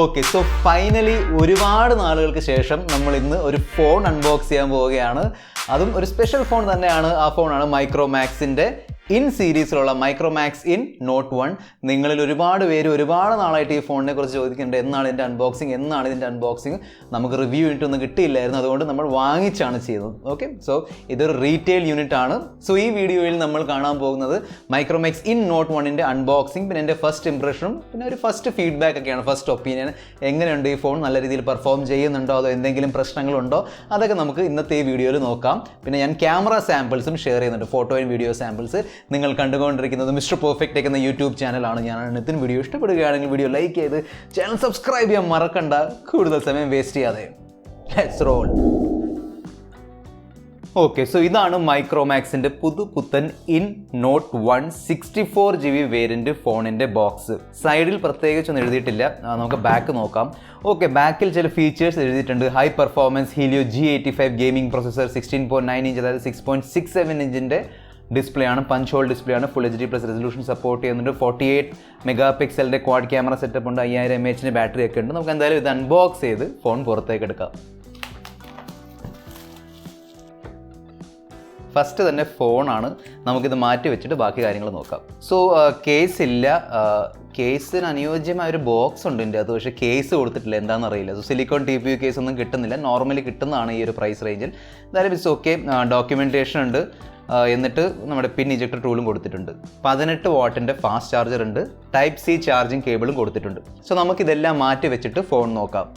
Okay, so finally ഒരുപാട് നാളുകൾക്ക് ശേഷം നമ്മൾ ഇന്ന് ഒരു ഫോൺ അൺബോക്സ് ചെയ്യാൻ പോവുകയാണ്. അതും ഒരു സ്പെഷ്യൽ ഫോൺ തന്നെയാണ്. ആ ഫോണാണ് മൈക്രോമാക്സിൻ്റെ ഇൻ സീരീസിലുള്ള മൈക്രോമാക്സ് ഇൻ നോട്ട് 1. നിങ്ങളിൽ ഒരുപാട് പേര് ഒരുപാട് നാളായിട്ട് ഈ ഫോണിനെ കുറിച്ച് ചോദിക്കുന്നുണ്ട്, എന്നാണ് ഇതിൻ്റെ അൺബോക്സിങ്. നമുക്ക് റിവ്യൂ ഒന്നും കിട്ടിയില്ലായിരുന്നു, അതുകൊണ്ട് നമ്മൾ വാങ്ങിച്ചാണ് ചെയ്യുന്നത്. ഓക്കെ, സോ ഇതൊരു റീറ്റെയിൽ യൂണിറ്റ് ആണ്. സോ ഈ വീഡിയോയിൽ നമ്മൾ കാണാൻ പോകുന്നത് മൈക്രോമാക്സ് ഇൻ നോട്ട് 1ൻ്റെ അൺബോക്സിങ്, പിന്നെ എൻ്റെ ഫസ്റ്റ് ഇംപ്രഷനും പിന്നെ ഒരു ഫസ്റ്റ് ഫീഡ്ബാക്ക് ഒക്കെയാണ്, ഫസ്റ്റ് ഒപ്പീനിയൻ. എങ്ങനെയുണ്ട് ഈ ഫോൺ, നല്ല രീതിയിൽ പെർഫോം ചെയ്യുന്നുണ്ടോ, അതോ എന്തെങ്കിലും പ്രശ്നങ്ങളുണ്ടോ, അതൊക്കെ നമുക്ക് ഇന്നത്തെ ഈ വീഡിയോയിൽ നോക്കാം. പിന്നെ ഞാൻ ക്യാമറ സാമ്പിൾസും ഷെയർ ചെയ്യുന്നുണ്ട്, ഫോട്ടോയും വീഡിയോ സാമ്പിൾസ്. നിങ്ങൾ കണ്ടുകൊണ്ടിരിക്കുന്നത് മിസ്റ്റർ പെർഫെക്റ്റ് എന്ന യൂട്യൂബ് ചാനലാണ്. ഞാനാണ് നിതിൻ. വീഡിയോ ഇഷ്ടപ്പെടുകയാണെങ്കിൽ വീഡിയോ ലൈക്ക് ചെയ്ത് ചാനൽ സബ്സ്ക്രൈബ് ചെയ്യാൻ മറക്കണ്ട. കൂടുതൽ സമയം വേസ്റ്റ് ചെയ്യാതെ ലെറ്റ്സ് റോൾ. ഓക്കെ, സോ ഇതാണ് മൈക്രോമാക്സിൻ്റെ പുത്തൻ ഇൻ നോട്ട് 1 64GB വേരിയൻറ്റ് ഫോണിൻ്റെ ബോക്സ്. സൈഡിൽ പ്രത്യേകിച്ചൊന്നും എഴുതിയിട്ടില്ല, നമുക്ക് ബാക്ക് നോക്കാം. ഓക്കെ, ബാക്കിൽ ചില ഫീച്ചേഴ്സ് എഴുതിയിട്ടുണ്ട്. High performance Helio G85 gaming processor, 16.9 inch അതായത് 6.67 ഇഞ്ചിൻ്റെ ഡിസ്പ്ലേ ആണ്, പഞ്ച് ഹോൾ ഡിസ്പ്ലേ ആണ്, ഫുൾ HD+ റെസൊല്യൂഷൻ സപ്പോർട്ട് ചെയ്യുന്നുണ്ട്. 48 മെഗാ പിക്സലിൻ്റെ ക്വാഡ് ക്യാമറ സെറ്റപ്പ് ഉണ്ട്, 5000 mAh ബാറ്ററി ഒക്കെ ഉണ്ട്. നമുക്ക് എന്തായാലും ഇത് അൺബോക്സ് ചെയ്ത് ഫോൺ പുറത്തേക്ക് എടുക്കാം. ഫസ്റ്റ് തന്നെ ഫോണാണ്, നമുക്കിത് മാറ്റി വെച്ചിട്ട് ബാക്കി കാര്യങ്ങൾ നോക്കാം. സോ കേസ് ഇല്ല, കേസിന് അനുയോജ്യമായ ഒരു ബോക്സ് ഉണ്ട് എൻ്റെ അത്, പക്ഷേ കേസ് കൊടുത്തിട്ടില്ല, എന്താണെന്ന് അറിയില്ല. സോ സിലിക്കോൺ TPU കേസ് ഒന്നും കിട്ടുന്നില്ല, നോർമലി കിട്ടുന്നതാണ് ഈ ഒരു പ്രൈസ് റേഞ്ചിൽ. എന്തായാലും ഇറ്റ്സ് ഓക്കെ. ഡോക്യുമെൻറ്റേഷൻ ഉണ്ട്, എന്നിട്ട് നമ്മുടെ പിൻ ഇജക്ടർ ടൂളും കൊടുത്തിട്ടുണ്ട്. 18 വാട്ടിൻ്റെ ഫാസ്റ്റ് ചാർജർ ഉണ്ട്, ടൈപ്പ് C ചാർജിങ് കേബിളും കൊടുത്തിട്ടുണ്ട്. സോ നമുക്കിതെല്ലാം മാറ്റി വെച്ചിട്ട് ഫോൺ നോക്കാം.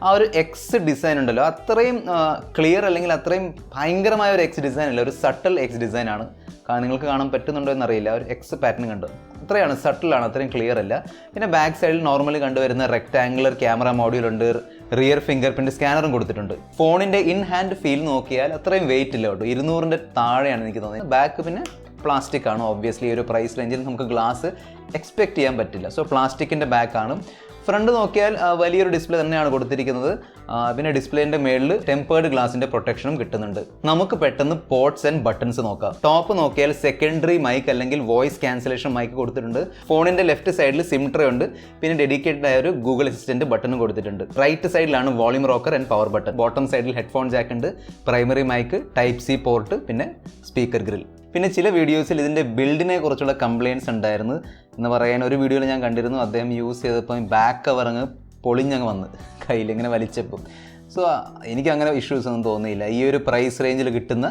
ആ ഒരു എക്സ് ഡിസൈൻ ഉണ്ടല്ലോ, അത്രയും ക്ലിയർ അല്ലെങ്കിൽ അത്രയും ഭയങ്കരമായ ഒരു എക്സ് ഡിസൈൻ അല്ല, ഒരു സട്ടൽ എക്സ് ഡിസൈൻ ആണ്. നിങ്ങൾക്ക് കാണാൻ പറ്റുന്നുണ്ടോ എന്നറിയില്ല, ഒരു എക്സ് പാറ്റേൺ കണ്ടു, അത്രയാണ്, സട്ടിലാണ്, അത്രയും ക്ലിയർ അല്ല. പിന്നെ ബാക്ക് സൈഡിൽ നോർമലി കണ്ടുവരുന്ന റെക്ടാങ്കുലർ ക്യാമറ മോഡ്യൂൾ ഉണ്ട്, റിയർ ഫിംഗർ പ്രിൻറ്റ് സ്കാനറും കൊടുത്തിട്ടുണ്ട്. ഫോണിൻ്റെ ഇൻ ഹാൻഡ് ഫീൽ നോക്കിയാൽ അത്രയും വെയിറ്റ് ഇല്ല കേട്ടോ, 200ൻ്റെ താഴെയാണ് എനിക്ക് തോന്നിയത്. ബാക്ക് പിന്നെ പ്ലാസ്റ്റിക് ആണ്, ഒബ്വിയസ്ലി ഒരു പ്രൈസ് റേഞ്ചിൽ നമുക്ക് ഗ്ലാസ് എക്സ്പെക്ട് ചെയ്യാൻ പറ്റില്ല. സോ പ്ലാസ്റ്റിക്കിൻ്റെ ബാക്കാണ്. ഫ്രണ്ട് നോക്കിയാൽ വലിയൊരു ഡിസ്പ്ലേ തന്നെയാണ് കൊടുത്തിരിക്കുന്നത്. പിന്നെ ഡിസ്പ്ലേൻ്റെ മേളിൽ ടെമ്പേർഡ് ഗ്ലാസിൻ്റെ പ്രൊട്ടക്ഷനും കിട്ടുന്നുണ്ട്. നമുക്ക് പെട്ടെന്ന് പോർട്സ് ആൻഡ് ബട്ടൺസ് നോക്കാം. ടോപ്പ് നോക്കിയാൽ സെക്കൻഡറി മൈക്ക് അല്ലെങ്കിൽ വോയിസ് ക്യാൻസലേഷൻ മൈക്ക് കൊടുത്തിട്ടുണ്ട്. ഫോണിൻ്റെ ലെഫ്റ്റ് സൈഡിൽ സിം ട്രേ ഉണ്ട്, പിന്നെ ഡെഡിക്കേറ്റഡ് ആയ ഒരു ഗൂഗിൾ അസിസ്റ്റൻറ്റ് ബട്ടണും കൊടുത്തിട്ടുണ്ട്. റൈറ്റ് സൈഡിലാണ് volume rocker and power button. Bottom സൈഡിൽ ഹെഡ്ഫോൺ ജാക്ക് ഉണ്ട്, primary mic, type C port, പിന്നെ സ്പീക്കർ ഗ്രിൽ. പിന്നെ ചില വീഡിയോസിൽ ഇതിൻ്റെ ബിൽഡിനെ കുറിച്ചുള്ള കംപ്ലയിൻറ്റ്സ് ഉണ്ടായിരുന്നു എന്ന് പറയാൻ ഒരു വീഡിയോയിൽ ഞാൻ കണ്ടിരുന്നു. അദ്ദേഹം യൂസ് ചെയ്തപ്പോൾ ബാക്ക് കവർ അങ്ങ് പൊളിഞ്ഞങ്ങ് വന്ന് കയ്യിൽ ഇങ്ങനെ വലിച്ചപ്പം. സോ എനിക്ക് അങ്ങനെ ഇഷ്യൂസ് ഒന്നും തോന്നിയില്ല. ഈ ഒരു പ്രൈസ് റേഞ്ചിൽ കിട്ടുന്ന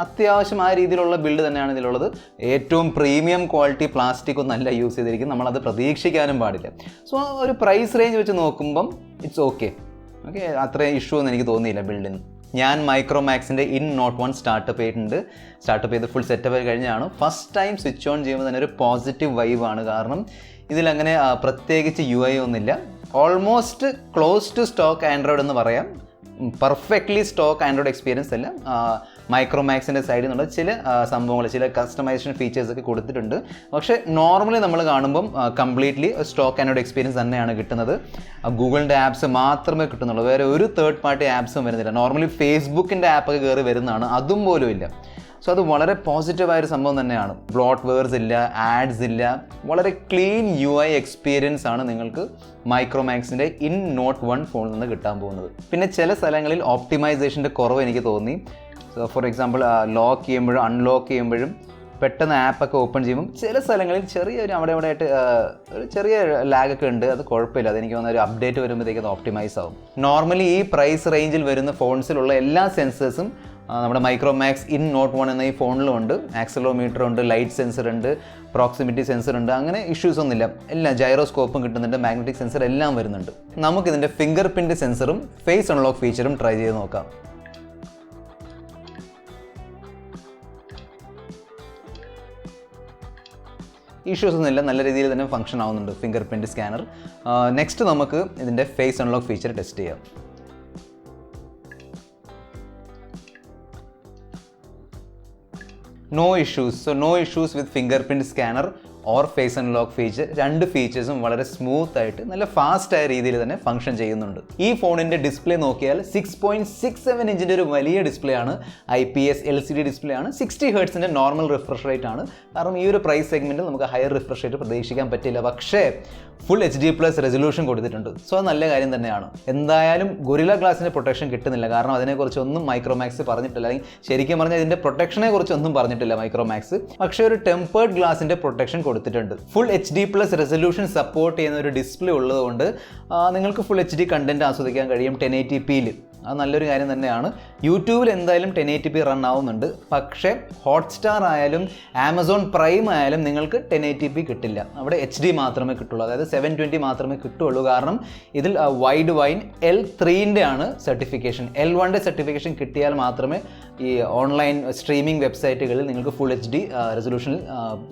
അത്യാവശ്യം ആ രീതിയിലുള്ള ബിൽഡ് തന്നെയാണ് ഇതിലുള്ളത്. ഏറ്റവും പ്രീമിയം ക്വാളിറ്റി പ്ലാസ്റ്റിക് ഒന്നല്ല യൂസ് ചെയ്തിരിക്കുന്നത്, നമ്മളത് പ്രതീക്ഷിക്കാനും പാടില്ല. സോ ഒരു പ്രൈസ് റേഞ്ച് വെച്ച് നോക്കുമ്പം ഇറ്റ്സ് ഓക്കെ. അത്രയും ഇഷ്യൂ ഒന്നും എനിക്ക് തോന്നിയില്ല ബിൽഡിന്. ഞാൻ മൈക്രോമാക്സിൻ്റെ ഇൻ നോട്ട് 1 സ്റ്റാർട്ടപ്പ് ചെയ്ത് ഫുൾ സെറ്റപ്പ് ആയി കഴിഞ്ഞാണ്. ഫസ്റ്റ് ടൈം സ്വിച്ച് ഓൺ ചെയ്യുമ്പോൾ തന്നെ ഒരു പോസിറ്റീവ് വൈബാണ്. കാരണം ഇതിലങ്ങനെ പ്രത്യേകിച്ച് UI ഒന്നുമില്ല. Almost close to stock Android എന്ന് പറയാം. പെർഫെക്റ്റ്ലി സ്റ്റോക്ക് ആൻഡ്രോയിഡ് എക്സ്പീരിയൻസ് അല്ല. മൈക്രോമാക്സിൻ്റെ സൈഡിൽ നിന്നുള്ള ചില സംഭവങ്ങൾ, ചില കസ്റ്റമൈസേഷൻ ഫീച്ചേഴ്സൊക്കെ കൊടുത്തിട്ടുണ്ട്. പക്ഷേ നോർമലി നമ്മൾ കാണുമ്പം കംപ്ലീറ്റ്ലി സ്റ്റോക്ക് ആൻഡ്രോയിഡ് എക്സ്പീരിയൻസ് തന്നെയാണ് കിട്ടുന്നത്. ഗൂഗിളിൻ്റെ ആപ്സ് മാത്രമേ കിട്ടുന്നുള്ളൂ, വേറെ ഒരു തേർഡ് പാർട്ടി ആപ്സും വരുന്നില്ല. നോർമലി ഫേസ്ബുക്കിൻ്റെ ആപ്പൊക്കെ കയറി വരുന്നതാണ്, അതും പോലും ഇല്ല. സോ അത് വളരെ പോസിറ്റീവായൊരു സംഭവം തന്നെയാണ്. ബ്ലോട്ട് വെയർസ് ഇല്ല, ആഡ്സ് ഇല്ല, വളരെ ക്ലീൻ UI എക്സ്പീരിയൻസ് ആണ് നിങ്ങൾക്ക് മൈക്രോമാക്സിൻ്റെ ഇൻ നോട്ട് 1 ഫോണിൽ നിന്ന് കിട്ടാൻ പോകുന്നത്. പിന്നെ ചില സ്ഥലങ്ങളിൽ ഓപ്റ്റിമൈസേഷൻ്റെ കുറവ് എനിക്ക് തോന്നി. സോ ഫോർ എക്സാമ്പിൾ ലോക്ക് ചെയ്യുമ്പോഴും അൺലോക്ക് ചെയ്യുമ്പോഴും പെട്ടെന്ന് ആപ്പൊക്കെ ഓപ്പൺ ചെയ്യുമ്പം ചില സ്ഥലങ്ങളിൽ ചെറിയൊരു അവിടെ ആയിട്ട് ഒരു ചെറിയ ലാഗൊക്കെ ഉണ്ട്. അത് കുഴപ്പമില്ല, അതെനിക്ക് തോന്നുന്ന ഒരു അപ്ഡേറ്റ് വരുമ്പോഴത്തേക്ക് അത് ഓപ്റ്റിമൈസ് ആവും. നോർമലി ഈ പ്രൈസ് റേഞ്ചിൽ വരുന്ന ഫോൺസിലുള്ള എല്ലാ സെൻസേഴ്സും നമ്മുടെ മൈക്രോമാക്സ് ഇൻ നോട്ട് 1 എന്ന ഈ ഫോണിലും ഉണ്ട്. ആക്സലോമീറ്റർ ഉണ്ട്, ലൈറ്റ് സെൻസർ ഉണ്ട്, പ്രോക്സിമിറ്റി സെൻസർ ഉണ്ട്, അങ്ങനെ ഇഷ്യൂസ് ഒന്നുമില്ല. എല്ലാം ജൈറോസ്കോപ്പും കിട്ടുന്നുണ്ട്, മാഗ്നറ്റിക് സെൻസർ എല്ലാം വരുന്നുണ്ട്. നമുക്കിതിൻ്റെ ഫിംഗർ പ്രിൻറ്റ് സെൻസറും ഫേസ് അൺലോക്ക് ഫീച്ചറും ട്രൈ ചെയ്ത് നോക്കാം. ഇഷ്യൂസ് ഒന്നുമില്ല, നല്ല രീതിയിൽ തന്നെ ഫംഗ്ഷൻ ആവുന്നുണ്ട് ഫിംഗർ പ്രിൻറ്റ് സ്കാനർ. നെക്സ്റ്റ് നമുക്ക് ഇതിൻ്റെ ഫേസ് അൺലോക്ക് ഫീച്ചർ ടെസ്റ്റ് ചെയ്യാം. No issues. So no issues with fingerprint scanner or face unlock feature. രണ്ട് ഫീച്ചേഴ്സും വളരെ സ്മൂത്ത് ആയിട്ട് നല്ല ഫാസ്റ്റ് ആയ രീതിയിൽ തന്നെ ഫംഗ്ഷൻ ചെയ്യുന്നുണ്ട്. ഈ ഫോണിൻ്റെ ഡിസ്പ്ലേ നോക്കിയാൽ 6.67 ഇഞ്ചിൻ്റെ ഒരു വലിയ ഡിസ്പ്ലേ ആണ്. IPS LCD ഡിസ്പ്ലേ ആണ്. 60 ഹെർട്സിൻ്റെ നോർമൽ റിഫ്രഷ് റേറ്റ് ആണ്. കാരണം ഈ ഒരു പ്രൈസ് സെഗ്മെൻറ്റിൽ നമുക്ക് ഹയർ റിഫ്രഷ് റേറ്റ് പ്രതീക്ഷിക്കാൻ പറ്റില്ല. പക്ഷേ ഫുൾ HD+ റെസൊല്യൂഷൻ കൊടുത്തിട്ടുണ്ട്. സോ അത് നല്ല കാര്യം തന്നെയാണ്. എന്തായാലും ഗൊറില്ല ഗ്ലാസിൻ്റെ പ്രൊട്ടക്ഷൻ കിട്ടുന്നില്ല, കാരണം അതിനെക്കുറിച്ചൊന്നും മൈക്രോമാക്സ് പറഞ്ഞിട്ടില്ല. അല്ലെങ്കിൽ ശരിക്കും പറഞ്ഞാൽ ഇതിൻ്റെ പ്രൊട്ടക്ഷനെ കുറിച്ചൊന്നും പറഞ്ഞിട്ടില്ല മൈക്രോമാക്സ്. പക്ഷേ ഒരു ടെമ്പേർഡ് ഗ്ലാസിൻ്റെ പ്രൊട്ടക്ഷൻ കൊടുത്തിട്ടുണ്ട്. ഫുൾ HD+ റെസൊല്യൂഷൻ സപ്പോർട്ട് ചെയ്യുന്ന ഒരു ഡിസ്പ്ലേ ഉള്ളതുകൊണ്ട് നിങ്ങൾക്ക് ഫുൾ HD കണ്ടന്റ് ആസ്വദിക്കാൻ കഴിയും 1080pയിൽ. അത് നല്ലൊരു കാര്യം തന്നെയാണ്. യൂട്യൂബിൽ എന്തായാലും 1080p റൺ ആവുന്നുണ്ട്. പക്ഷേ ഹോട്ട്സ്റ്റാർ ആയാലും ആമസോൺ പ്രൈം ആയാലും നിങ്ങൾക്ക് 1080p കിട്ടില്ല. അവിടെ HD മാത്രമേ കിട്ടുള്ളൂ, അതായത് 720 മാത്രമേ കിട്ടുള്ളൂ. കാരണം ഇതിൽ വൈഡ് വൈൻ L3ൻ്റെ ആണ് സർട്ടിഫിക്കേഷൻ. L1ൻ്റെ സർട്ടിഫിക്കേഷൻ കിട്ടിയാൽ മാത്രമേ ഈ ഓൺലൈൻ സ്ട്രീമിംഗ് വെബ്സൈറ്റുകളിൽ നിങ്ങൾക്ക് ഫുൾ HD റെസൊല്യൂഷനിൽ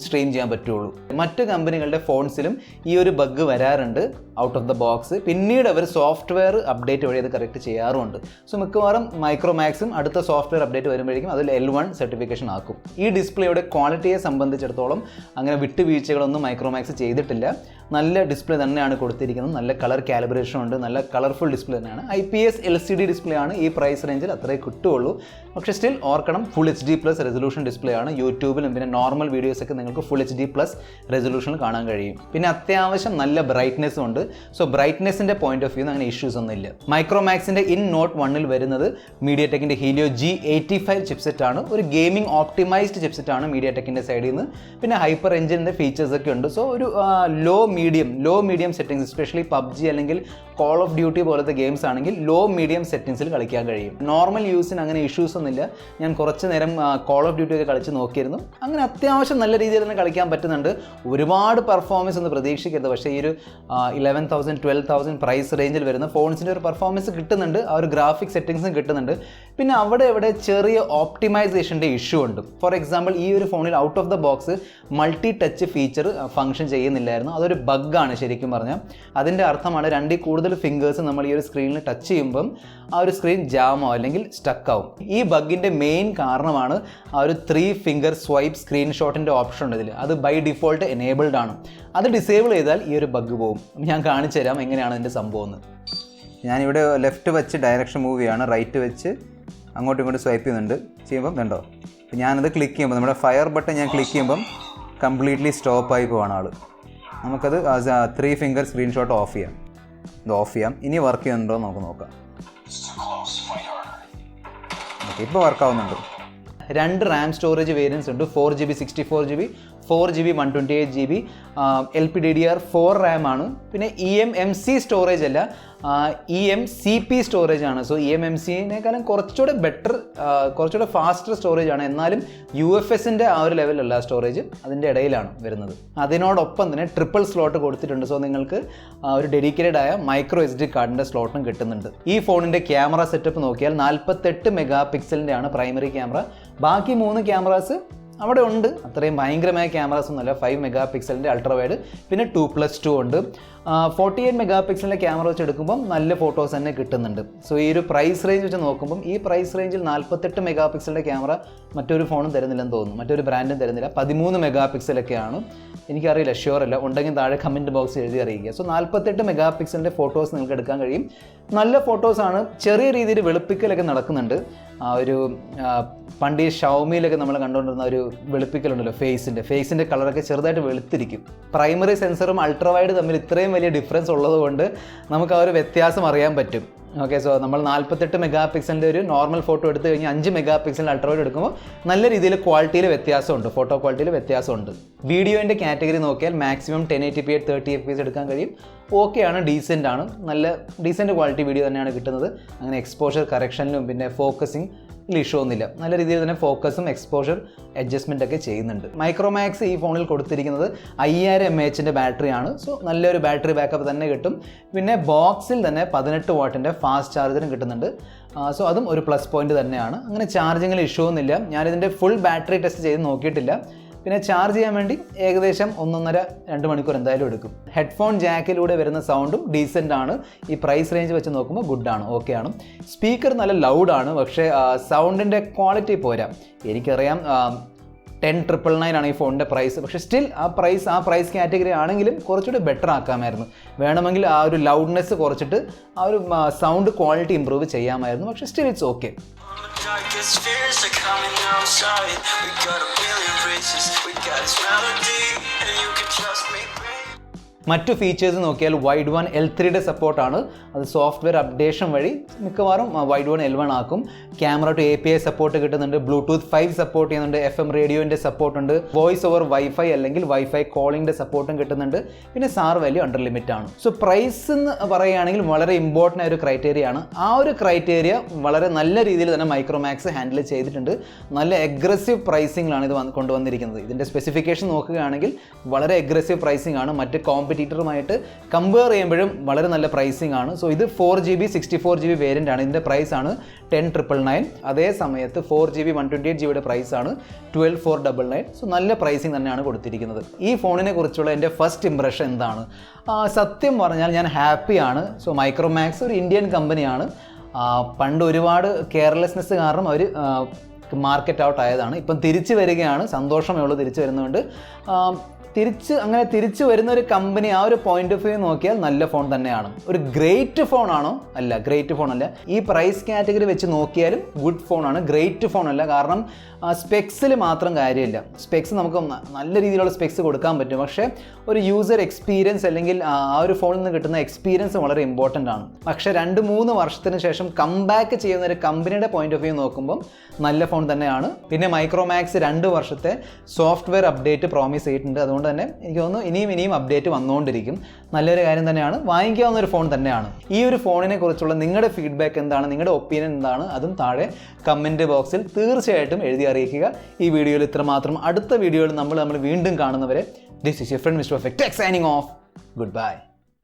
സ്ട്രീം ചെയ്യാൻ പറ്റുള്ളൂ. മറ്റ് കമ്പനികളുടെ ഫോൺസിലും ഈ ഒരു ബഗ് വരാറുണ്ട് ഔട്ട് ഓഫ് ദ ബോക്സ്. പിന്നീട് അവർ സോഫ്റ്റ്വെയർ അപ്ഡേറ്റ് വഴി അത് കറക്റ്റ് ചെയ്യാറുമുണ്ട്. സോ മിക്കവാറും മൈക്രോമാക്സും അടുത്ത സോഫ്റ്റ്വെയർ അപ്ഡേറ്റ് വരുമ്പോഴേക്കും അതിൽ L1 സർട്ടിഫിക്കേഷൻ ആക്കും. ഈ ഡിസ്പ്ലേയുടെ ക്വാളിറ്റിയെ സംബന്ധിച്ചിടത്തോളം അങ്ങനെ വിട്ടുവീഴ്ചകളൊന്നും മൈക്രോമാക്സ് ചെയ്തിട്ടില്ല. നല്ല ഡിസ്പ്ലേ തന്നെയാണ് കൊടുത്തിരിക്കുന്നത്. നല്ല കളർ കാലിബ്രേഷൻ ഉണ്ട്, നല്ല കളർഫുൾ ഡിസ്പ്ലേ തന്നെയാണ്. IPS LCD ഡിസ്പ്ലേ ആണ്. ഈ പ്രൈസ് റേഞ്ചിൽ അത്രേ കിട്ടുള്ളൂ. പക്ഷേ സ്റ്റിൽ ഓർക്കണം, ഫുൾ HD+ റെസൊല്യൂഷൻ ഡിസ്പ്ലേ ആണ്. യൂട്യൂബിലും പിന്നെ നോർമൽ വീഡിയോസൊക്കെ നിങ്ങൾക്ക് ഫുൾ HD+ റെസൊല്യൂഷനിൽ കാണാൻ കഴിയും. പിന്നെ അത്യാവശ്യം നല്ല ബ്രൈറ്റ്നെസ്സും ഉണ്ട്. സോ ബ്രൈറ്റ്നെസ്സിൻ്റെ പോയിന്റ് ഓഫ് വ്യൂ അങ്ങനെ ഇഷ്യൂസ് ഒന്നും ഇല്ല. മൈക്രോമാക്സിൻ്റെ ഇൻ നോട്ട് 1 വരുന്നത് MediaTekൻ്റെ Helio G85 ചിപ്സെറ്റ് ആണ്. ഒരു ഗെയിമിംഗ് ഓപ്റ്റിമൈസ്ഡ് ചിപ്സെറ്റ് ആണ് MediaTekൻ്റെ സൈഡിൽ നിന്ന്. പിന്നെ ഹൈപ്പർ എഞ്ചിൻ്റെ ഫീച്ചേഴ്സ് ഒക്കെ ഉണ്ട്. സോ ഒരു low medium settings, especially PUBG അല്ലെങ്കിൽ കോൾ ഓഫ് ഡ്യൂട്ടി പോലത്തെ ഗെയിംസ് ആണെങ്കിൽ ലോ മീഡിയം സെറ്റിംഗ്സിൽ കളിക്കാൻ കഴിയും. നോർമൽ യൂസിന് അങ്ങനെ ഇഷ്യൂസ് ഒന്നുമില്ല. ഞാൻ കുറച്ച് നേരം കോൾ ഓഫ് ഡ്യൂട്ടി ഒക്കെ കളിച്ച് നോക്കിയിരുന്നു. അങ്ങനെ അത്യാവശ്യം നല്ല രീതിയിൽ തന്നെ കളിക്കാൻ പറ്റുന്നുണ്ട്. ഒരുപാട് പെർഫോമൻസ് ഒന്നും പ്രതീക്ഷിക്കരുത്. പക്ഷേ ഈ ഒരു 11,000 12,000 പ്രൈസ് റേഞ്ചിൽ വരുന്ന ഫോൺസിൻ്റെ ഒരു പെർഫോമൻസ് കിട്ടുന്നുണ്ട്. ആ ഒരു ഗ്രാഫിക് സെറ്റിംഗ്സും കിട്ടുന്നുണ്ട്. പിന്നെ അവിടെ ചെറിയ ഓപ്റ്റിമൈസേഷൻ്റെ ഇഷ്യൂ ഉണ്ട്. ഫോർ എക്സാമ്പിൾ, ഈ ഒരു ഫോണിൽ out of the box multi touch feature function ചെയ്യുന്നില്ലായിരുന്നു. അതൊരു ബഗ്ഗാണ് ശരിക്കും പറഞ്ഞാൽ. അതിൻ്റെ അർത്ഥമാണ് രണ്ടിൽ കൂടുതൽ ഫിംഗേഴ്സ് നമ്മൾ ഈ ഒരു സ്ക്രീനിൽ ടച്ച് ചെയ്യുമ്പം ആ ഒരു സ്ക്രീൻ ജാമോ അല്ലെങ്കിൽ സ്റ്റക്കാവും. ഈ ബഗ്ഗിൻ്റെ മെയിൻ കാരണമാണ് ആ ഒരു 3 ഫിംഗർ സ്വൈപ്പ് സ്ക്രീൻഷോട്ടിൻ്റെ ഓപ്ഷൻ ഉണ്ട് ഇതിൽ. അത് ബൈ ഡിഫോൾട്ട് എനേബിൾഡ് ആണ്. അത് ഡിസേബിൾ ചെയ്താൽ ഈ ഒരു ബഗ് പോകും. ഞാൻ കാണിച്ചു തരാം എങ്ങനെയാണ് ഇതിൻ്റെ സംഭവം എന്ന്. ഞാനിവിടെ ലെഫ്റ്റ് വെച്ച് ഡയറക്ഷൻ മൂവ് ചെയ്യാണ്, റൈറ്റ് വെച്ച് അങ്ങോട്ടും ഇങ്ങോട്ടും സ്വൈപ്പ് ചെയ്യുമ്പം കണ്ടോ, ഞാനത് ക്ലിക്ക് ചെയ്യുമ്പോൾ നമ്മുടെ ഫയർ ബട്ടൺ ഞാൻ ക്ലിക്ക് ചെയ്യുമ്പം കംപ്ലീറ്റ്ലി സ്റ്റോപ്പായി പോവാണ് ആൾ. നമുക്കത് 3 ഫിംഗർ സ്ക്രീൻഷോട്ട് ഓഫ് ചെയ്യാം. ഇത് ഓഫ് ചെയ്യാം. ഇനി വർക്ക് ചെയ്യുന്നുണ്ടോ എന്ന് നമുക്ക് നോക്കാം. ഓക്കെ, ഇപ്പോൾ വർക്കാവുന്നുണ്ട്. 2 റാം സ്റ്റോറേജ് വേരിയൻസ് ഉണ്ട്. 4GB 64GB, 4GB 128GB, LPDDR4 Ram ആണ്. പിന്നെ eMMC സ്റ്റോറേജ് അല്ല, eMCP സ്റ്റോറേജ് ആണ്. സോ eMMCനേക്കാളും കുറച്ചുകൂടെ ബെറ്റർ, കുറച്ചുകൂടെ ഫാസ്റ്റർ സ്റ്റോറേജ് ആണ്. എന്നാലും UFSൻ്റെ ആ ഒരു ലെവലല്ല സ്റ്റോറേജ്, അതിൻ്റെ ഇടയിലാണ് വരുന്നത്. അതിനോടൊപ്പം തന്നെ ട്രിപ്പിൾ സ്ലോട്ട് കൊടുത്തിട്ടുണ്ട്. സോ നിങ്ങൾക്ക് ഒരു ഡെഡിക്കേറ്റഡ് ആയ മൈക്രോ SD കാർഡിൻ്റെ സ്ലോട്ടും കിട്ടുന്നുണ്ട്. ഈ ഫോണിൻ്റെ ക്യാമറ സെറ്റപ്പ് നോക്കിയാൽ 48 മെഗാ പിക്സലിൻ്റെ ആണ് പ്രൈമറി ക്യാമറ. ബാക്കി 3 ക്യാമറാസ് അവിടെ ഉണ്ട്. അത്രയും ഭയങ്കരമായ ക്യാമറാസ് ഒന്നുമല്ല. 5 മെഗാ പിക്സലിൻ്റെ അൾട്രാ വൈഡ്, പിന്നെ 2+2 ഉണ്ട്. 48 മെഗാ പിക്സലിൻ്റെ ക്യാമറ വെച്ച് എടുക്കുമ്പം നല്ല ഫോട്ടോസ് തന്നെ കിട്ടുന്നുണ്ട്. സോ ഈ ഒരു പ്രൈസ് റേഞ്ച് വെച്ച് നോക്കുമ്പം ഈ പ്രൈസ് റേഞ്ചിൽ 48 മെഗാ പിക്സലിൻ്റെ ക്യാമറ മറ്റൊരു ഫോണും തരുന്നില്ലെന്ന് തോന്നുന്നു, മറ്റൊരു ബ്രാൻഡും തരുന്നില്ല. 13 മെഗാ പിക്സലൊക്കെയാണ്. എനിക്കറിയില്ല, ഷ്യൂർ അല്ല. ഉണ്ടെങ്കിൽ താഴെ കമൻറ്റ് ബോക്സ് എഴുതി അറിയിക്കുക. സോ 48 മെഗാ പിക്സലിൻ്റെ ഫോട്ടോസ് നിങ്ങൾക്ക് എടുക്കാൻ കഴിയും. നല്ല ഫോട്ടോസാണ്. ചെറിയ രീതിയിൽ വെളുപ്പിക്കലൊക്കെ നടക്കുന്നുണ്ട്. ഒരു പണ്ട് ഈ ഷവമിയിലൊക്കെ നമ്മൾ കണ്ടുകൊണ്ടിരുന്ന ഒരു വെളുപ്പിക്കലുണ്ടല്ലോ, ഫേസിൻ്റെ കളറൊക്കെ ചെറുതായിട്ട് വെളുത്തിരിക്കും. പ്രൈമറി സെൻസറും അൾട്രാ വൈഡ് തമ്മിൽ ഇത്രയും വലിയ ഡിഫറൻസ് ഉള്ളതുകൊണ്ട് നമുക്ക് ആ ഒരു വ്യത്യാസം അറിയാൻ പറ്റും. ഓക്കെ, സോ നമ്മൾ 48 മെഗാ പിക്സലിൻ്റെ ഒരു നോർമൽ ഫോട്ടോ എടുത്തു കഴിഞ്ഞാൽ 5 മെഗാ പിക്സലിൻ്റെ അൾട്രാ വൈഡ് എടുക്കുമ്പോൾ നല്ല രീതിയിൽ ക്വാളിറ്റിയിൽ വ്യത്യാസമുണ്ട്, ഫോട്ടോ ക്വാളിറ്റിയിൽ വ്യത്യാസമുണ്ട്. വീഡിയോൻ്റെ കാറ്റഗറി നോക്കിയാൽ മാക്സിമം 1080p 30fps എടുക്കാൻ കഴിയും. ഓക്കെയാണ്, ഡീസൻ്റ് ആണ്, നല്ല ഡീസൻറ്റ് ക്വാളിറ്റി വീഡിയോ തന്നെയാണ് കിട്ടുന്നത്. അങ്ങനെ എക്സ്പോഷർ കറക്ഷനിലും പിന്നെ ഫോക്കസിങ് ഇഷ്യൂ ഒന്നുമില്ല. നല്ല രീതിയിൽ തന്നെ ഫോക്കസും എക്സ്പോഷർ അഡ്ജസ്റ്റ്മെൻ്റ് ഒക്കെ ചെയ്യുന്നുണ്ട്. മൈക്രോമാക്സ് ഈ ഫോണിൽ കൊടുത്തിരിക്കുന്നത് 5000 mAh ബാറ്ററിയാണ്. സോ നല്ലൊരു ബാറ്ററി ബാക്കപ്പ് തന്നെ കിട്ടും. പിന്നെ ബോക്സിൽ തന്നെ 18 വാട്ടിൻ്റെ ഫാസ്റ്റ് ചാർജറും കിട്ടുന്നുണ്ട്. സോ അതും ഒരു പ്ലസ് പോയിന്റ് തന്നെയാണ്. അങ്ങനെ ചാർജിങ്ങിൽ ഇഷ്യൂ ഒന്നുമില്ല. ഞാനിതിൻ്റെ ഫുൾ ബാറ്ററി ടെസ്റ്റ് ചെയ്ത് നോക്കിയിട്ടില്ല. പിന്നെ ചാർജ് ചെയ്യാൻ വേണ്ടി ഏകദേശം 1.5-2 മണിക്കൂർ എന്തായാലും എടുക്കും. ഹെഡ്ഫോൺ ജാക്കിലൂടെ വരുന്ന സൗണ്ടും ഡീസൻ്റ് ആണ്. ഈ പ്രൈസ് റേഞ്ച് വെച്ച് നോക്കുമ്പോൾ ഗുഡാണ്, ഓക്കെയാണ്. സ്പീക്കർ നല്ല ലൗഡാണ്, പക്ഷേ സൗണ്ടിൻ്റെ ക്വാളിറ്റി പോരാ. എനിക്കറിയാം 10,999 ആണ് ഈ ഫോണിൻ്റെ പ്രൈസ്. പക്ഷേ സ്റ്റിൽ ആ പ്രൈസ് കാറ്റഗറി ആണെങ്കിലും കുറച്ചുകൂടി ബെറ്റർ ആക്കാമായിരുന്നു. വേണമെങ്കിൽ ആ ഒരു ലൗഡ്നെസ് കുറച്ചിട്ട് ആ ഒരു സൗണ്ട് ക്വാളിറ്റി ഇമ്പ്രൂവ് ചെയ്യാമായിരുന്നു. പക്ഷേ സ്റ്റിൽ ഇറ്റ്സ് ഓക്കെ. മറ്റു ഫീച്ചേഴ്സ് നോക്കിയാൽ വൈഡ് വൺ L3യുടെ സപ്പോർട്ടാണ്. അത് സോഫ്റ്റ്വെയർ അപ്ഡേഷൻ വഴി മിക്കവാറും വൈഡ് വൺ L1 ആക്കും. ക്യാമറ ടു API സപ്പോർട്ട് കിട്ടുന്നുണ്ട്. ബ്ലൂടൂത്ത് 5 സപ്പോർട്ട് ചെയ്യുന്നുണ്ട്. FM റേഡിയോൻ്റെ സപ്പോർട്ടുണ്ട്. വോയിസ് ഓവർ വൈഫൈ അല്ലെങ്കിൽ വൈഫൈ കോളിംഗിൻ്റെ സപ്പോർട്ടും കിട്ടുന്നുണ്ട്. പിന്നെ സാർ വാല്യൂ അണ്ടർ ലിമിറ്റ് ആണ്. സോ പ്രൈസ് എന്ന് പറയുകയാണെങ്കിൽ വളരെ ഇമ്പോർട്ടൻ്റ് ആയ ഒരു ക്രൈറ്റീരിയ ആണ്. ആ ഒരു ക്രൈറ്റീരിയ വളരെ നല്ല രീതിയിൽ തന്നെ മൈക്രോമാക്സ് ഹാൻഡിൽ ചെയ്തിട്ടുണ്ട്. നല്ല അഗ്രസീവ് പ്രൈസിങ്ങിലാണ് ഇത് കൊണ്ടുവന്നിരിക്കുന്നത്. ഇതിൻ്റെ സ്പെസിഫിക്കേഷൻ നോക്കുകയാണെങ്കിൽ വളരെ അഗ്രസീവ് പ്രൈസിംഗ് ആണ്. മറ്റ് കോമ്പറ്റീറ്ററുമായിട്ട് കമ്പയർ ചെയ്യുമ്പോഴും വളരെ നല്ല പ്രൈസിംഗ് ആണ്. സോ ഇത് 4GB 64GB വേരിയൻ്റ് ആണ്. ഇതിൻ്റെ പ്രൈസ് ആണ് 10,999. അതേ സമയത്ത് 4GB 128GBയുടെ പ്രൈസ് ആണ് 12,499. സോ നല്ല പ്രൈസിംഗ് തന്നെയാണ് കൊടുത്തിരിക്കുന്നത്. ഈ ഫോണിനെ കുറിച്ചുള്ള എൻ്റെ ഫസ്റ്റ് ഇംപ്രഷൻ എന്താണ്? സത്യം പറഞ്ഞാൽ ഞാൻ ഹാപ്പിയാണ്. സോ മൈക്രോമാക്സ് ഒരു ഇന്ത്യൻ കമ്പനിയാണ്. പണ്ട് ഒരുപാട് കെയർലെസ്നെസ് കാരണം അവർ മാർക്കറ്റ് ഔട്ട് ആയതാണ്. ഇപ്പം തിരിച്ചു വരികയാണ്. സന്തോഷമേ ഉള്ളൂ തിരിച്ചു വരുന്നതുകൊണ്ട്. തിരിച്ചു വരുന്ന ഒരു കമ്പനി ആ ഒരു പോയിന്റ് ഓഫ് വ്യൂ നോക്കിയാൽ നല്ല ഫോൺ തന്നെയാണ്. ഒരു ഗ്രേറ്റ് ഫോണാണോ? അല്ല, ഗ്രേറ്റ് ഫോൺ അല്ല. ഈ പ്രൈസ് കാറ്റഗറി വെച്ച് നോക്കിയാലും ഗുഡ് ഫോണാണ്, ഗ്രേറ്റ് ഫോൺ അല്ല. കാരണം സ്പെക്സിൽ മാത്രം കാര്യമില്ല. സ്പെക്സ് നമുക്ക് നല്ല രീതിയിലുള്ള സ്പെക്സ് കൊടുക്കാൻ പറ്റും. പക്ഷേ ഒരു യൂസർ എക്സ്പീരിയൻസ് അല്ലെങ്കിൽ ആ ഒരു ഫോണിൽ നിന്ന് കിട്ടുന്ന എക്സ്പീരിയൻസ് വളരെ ഇമ്പോർട്ടൻ്റ് ആണ്. പക്ഷേ 2-3 വർഷത്തിന് ശേഷം കംബാക്ക് ചെയ്യുന്ന ഒരു കമ്പനിയുടെ പോയിന്റ് ഓഫ് വ്യൂ നോക്കുമ്പോൾ നല്ല ഫോൺ തന്നെയാണ്. പിന്നെ മൈക്രോമാക്സ് 2 വർഷത്തെ സോഫ്റ്റ്വെയർ അപ്ഡേറ്റ് പ്രോമിസ് ചെയ്തിട്ടുണ്ട്. അതുകൊണ്ട് തന്നെ എനിക്ക് തോന്നുന്നു ഇനിയും അപ്ഡേറ്റ് വന്നുകൊണ്ടിരിക്കും. നല്ലൊരു കാര്യം തന്നെയാണ്. വാങ്ങിക്കാവുന്ന ഒരു ഫോൺ തന്നെയാണ്. ഈ ഒരു ഫോണിനെ കുറിച്ചുള്ള നിങ്ങളുടെ ഫീഡ്ബാക്ക് എന്താണ്, നിങ്ങളുടെ ഒപ്പീനിയൻ എന്താണ്, അതും താഴെ കമൻറ്റ് ബോക്സിൽ തീർച്ചയായിട്ടും എഴുതി അറിയിക്കുക. ഈ വീഡിയോയിൽ ഇത്രമാത്രം. അടുത്ത വീഡിയോയിൽ നമ്മൾ വീണ്ടും കാണുന്നവരെ, this is your friend mister perfect tech signing off. Good bye.